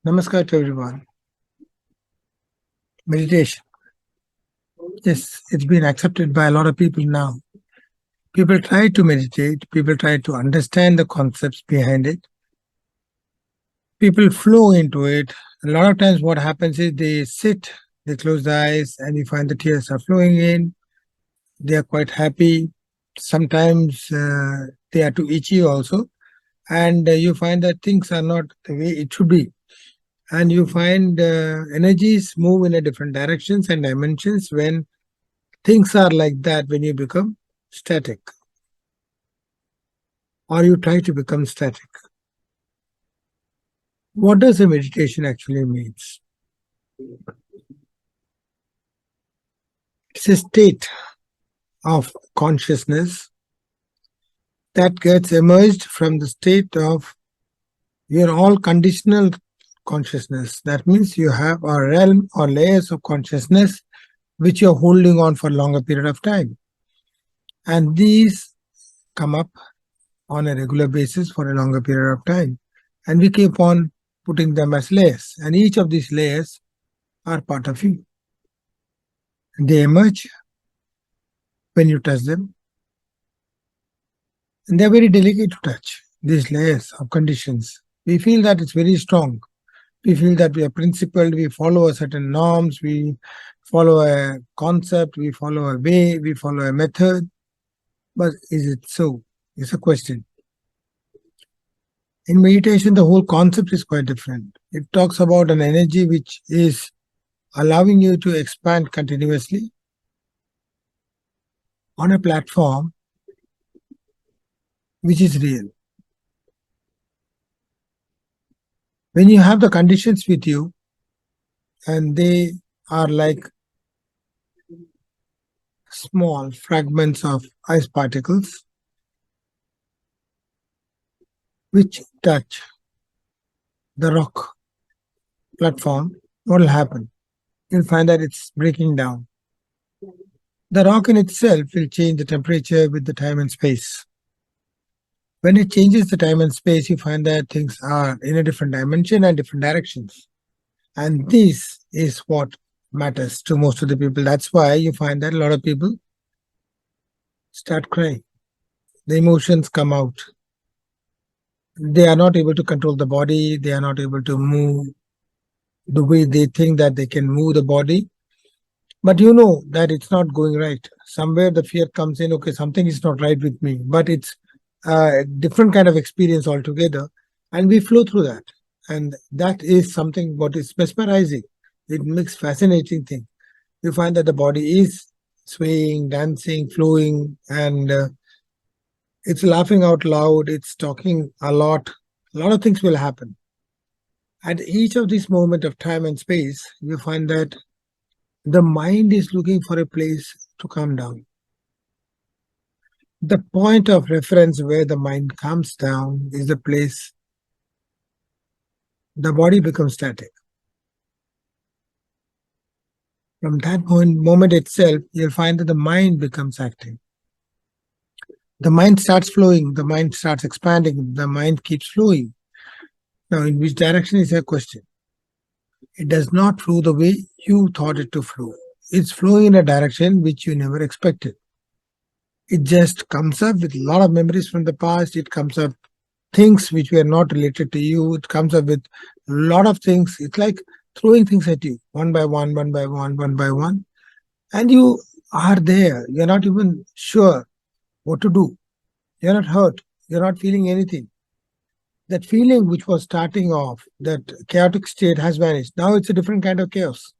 Namaskar to everyone. Meditation. Yes, it's been accepted by a lot of people now. People try to meditate, people try to understand the concepts behind it. People flow into it. A lot of times, what happens is they sit, they close the eyes, and you find the tears are flowing in. They are quite happy. Sometimes they are too itchy also. And you find that things are not the way it should be. And you find energies move in a different directions and dimensions when things are like that, when you become static or you try to become static. What does a meditation actually means? It's a state of consciousness that gets emerged from the state of your all conditional consciousness. That means you have a realm or layers of consciousness which you're holding on for a longer period of time. And these come up on a regular basis for a longer period of time. And we keep on putting them as layers. And each of these layers are part of you. They emerge when you touch them. And they're very delicate to touch, these layers of conditions. We feel that it's very strong. We feel that we are principled, we follow a certain norms, we follow a concept, we follow a way, we follow a method. But is it so? It's a question. In meditation, the whole concept is quite different. It talks about an energy which is allowing you to expand continuously on a platform which is real. When you have the conditions with you and they are like small fragments of ice particles which touch the rock platform, what will happen? You'll find that it's breaking down. The rock in itself will change the temperature with the time and space. When it changes the time and space, you find that things are in a different dimension and different directions. And this is what matters to most of the people. That's why you find that a lot of people start crying. The emotions come out. They are not able to control the body. They are not able to move the way they think that they can move the body. But you know that it's not going right. Somewhere the fear comes in, okay, something is not right with me. But it's a different kind of experience altogether. And we flow through that. And that is something what is mesmerizing. It makes fascinating thing. You find that the body is swaying, dancing, flowing, and it's laughing out loud, it's talking a lot of things will happen. At each of these moments of time and space, you find that the mind is looking for a place to calm down. The point of reference where the mind calms down is the place the body becomes static. From that moment itself, you'll find that the mind becomes active. The mind starts flowing, the mind starts expanding, the mind keeps flowing. Now, in which direction is a question? It does not flow the way you thought it to flow. It's flowing in a direction which you never expected. It just comes up with a lot of memories from the past. It comes up things which were not related to you. It comes up with a lot of things. It's like throwing things at you, one by one, one by one, one by one. And you are there. You're not even sure what to do. You're not hurt. You're not feeling anything. That feeling which was starting off, that chaotic state has vanished. Now it's a different kind of chaos.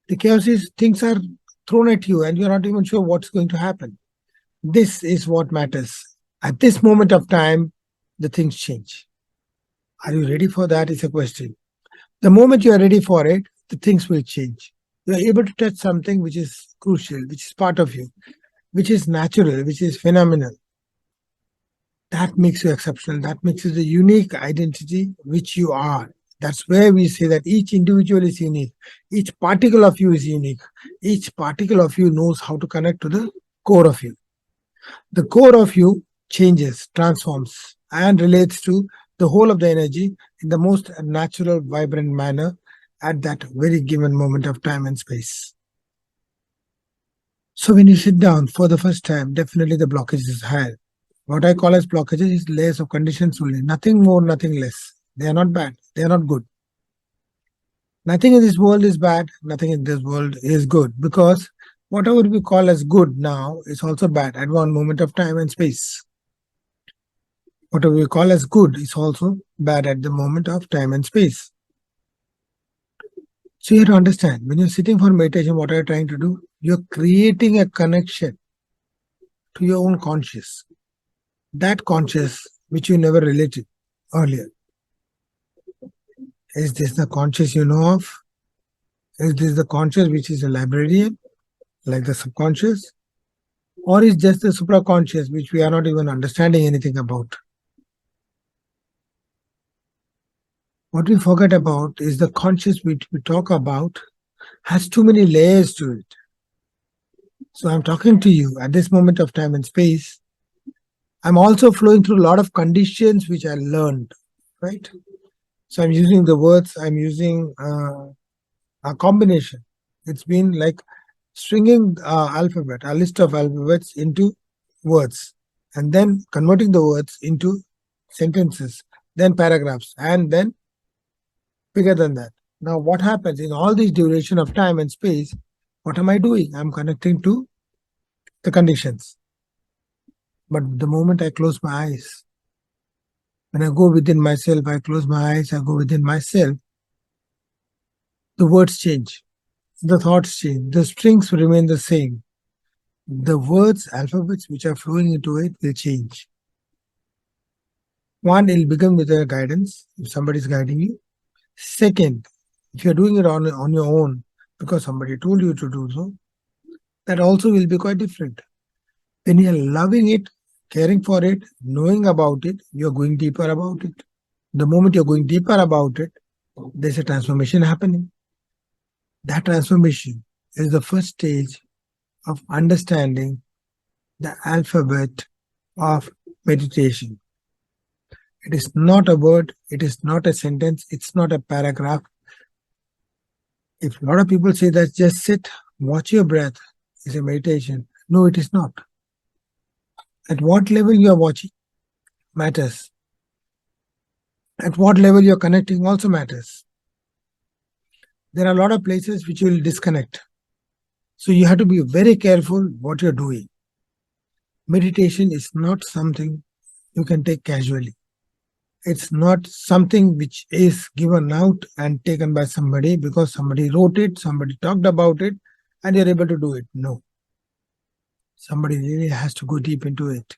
The chaos is things are thrown at you and you're not even sure what's going to happen. This is what matters. At this moment of time, the things change. Are you ready for that? Is a question. The moment you are ready for it, the things will change. You are able to touch something which is crucial, which is part of you, which is natural, which is phenomenal. That makes you exceptional. That makes you the unique identity which you are. That's where we say that each individual is unique. Each particle of you is unique. Each particle of you knows how to connect to the core of you. The core of you changes, transforms, and relates to the whole of the energy in the most natural, vibrant manner at that very given moment of time and space. So when you sit down for the first time, definitely the blockage is higher. What I call as blockages is layers of conditions only, nothing more, nothing less. They are not bad, they are not good. Nothing in this world is bad, nothing in this world is good, because whatever we call as good now is also bad at one moment of time and space. Whatever we call as good is also bad at the moment of time and space. So you have to understand, when you're sitting for meditation, what are you trying to do? You're creating a connection to your own conscious. That conscious which you never related earlier. Is this the conscious you know of? Is this the conscious which is a librarian, like the subconscious? Or is just the supraconscious which we are not even understanding anything about? What we forget about is the conscious which we talk about has too many layers to it. So I'm talking to you at this moment of time and space. I'm also flowing through a lot of conditions which I learned, right? So I'm using the words, I'm using a combination. It's been like stringing alphabet, a list of alphabets into words, and then converting the words into sentences, then paragraphs, and then bigger than that. Now, what happens in all this duration of time and space? What am I doing? I'm connecting to the conditions. But the moment I close my eyes, when I go within myself, I close my eyes, I go within myself, the words change, the thoughts change, the strings remain the same. The words, alphabets which are flowing into it will change. One, it'll become with a guidance, if somebody is guiding you. Second, if you're doing it on your own because somebody told you to do so, that also will be quite different. When you're loving it, caring for it, knowing about it, you're going deeper about it. The moment you're going deeper about it, there's a transformation happening. That transformation is the first stage of understanding the alphabet of meditation. It is not a word, it is not a sentence, it's not a paragraph. If a lot of people say that just sit, watch your breath is a meditation. No, it is not. At what level you are watching matters. At what level you're connecting also matters. There are a lot of places which you will disconnect. So you have to be very careful what you're doing. Meditation is not something you can take casually. It's not something which is given out and taken by somebody because somebody wrote it, somebody talked about it, and you're able to do it. No. Somebody really has to go deep into it.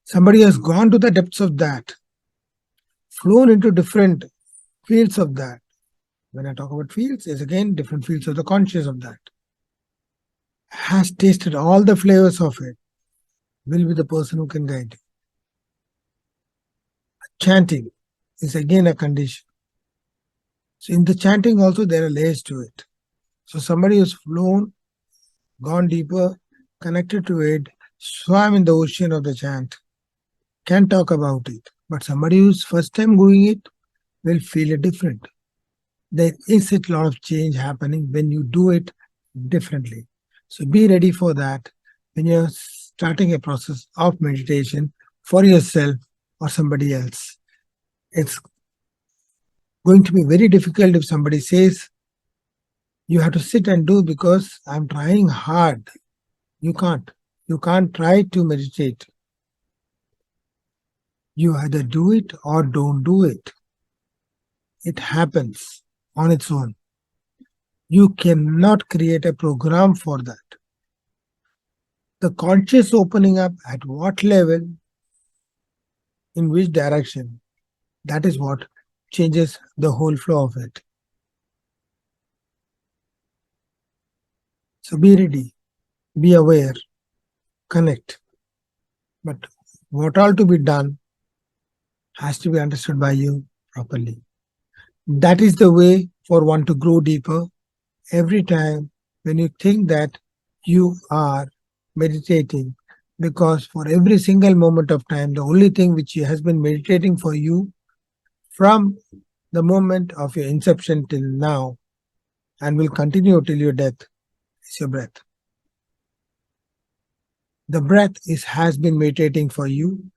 Somebody has gone to the depths of that, flown into different fields of that. When I talk about fields, it's again different fields of the conscious of that. Has tasted all the flavors of it, will be the person who can guide you. Chanting is again a condition. So in the chanting also there are layers to it. So somebody who's flown, gone deeper, connected to it, swam in the ocean of the chant, can talk about it. But somebody who's first time doing it will feel it different. There is a lot of change happening when you do it differently. So be ready for that when you're starting a process of meditation for yourself or somebody else. It's going to be very difficult if somebody says, you have to sit and do because I'm trying hard. You can't. You can't try to meditate. You either do it or don't do it. It happens on its own. You cannot create a program for that. The conscious opening up at what level, in which direction, that is what changes the whole flow of it. So be ready, be aware, connect. But what all to be done has to be understood by you properly. That is the way for one to grow deeper. Every time when you think that you are meditating, Because for every single moment of time, the only thing which has been meditating for you from the moment of your inception till now and will continue till your death is your breath. The breath has been meditating for you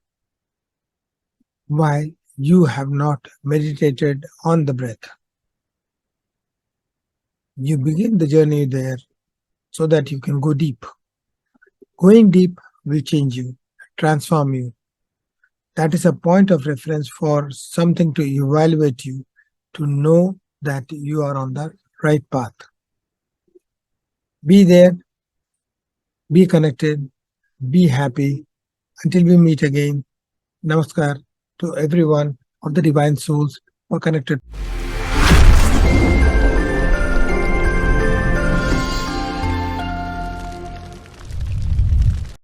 while you have not meditated on the breath. You begin the journey there so that you can go deep. Going deep will change you, transform you. That is a point of reference for something to evaluate you, to know that you are on the right path. Be there, be connected, be happy. Until we meet again, Namaskar to everyone of the divine souls who are connected.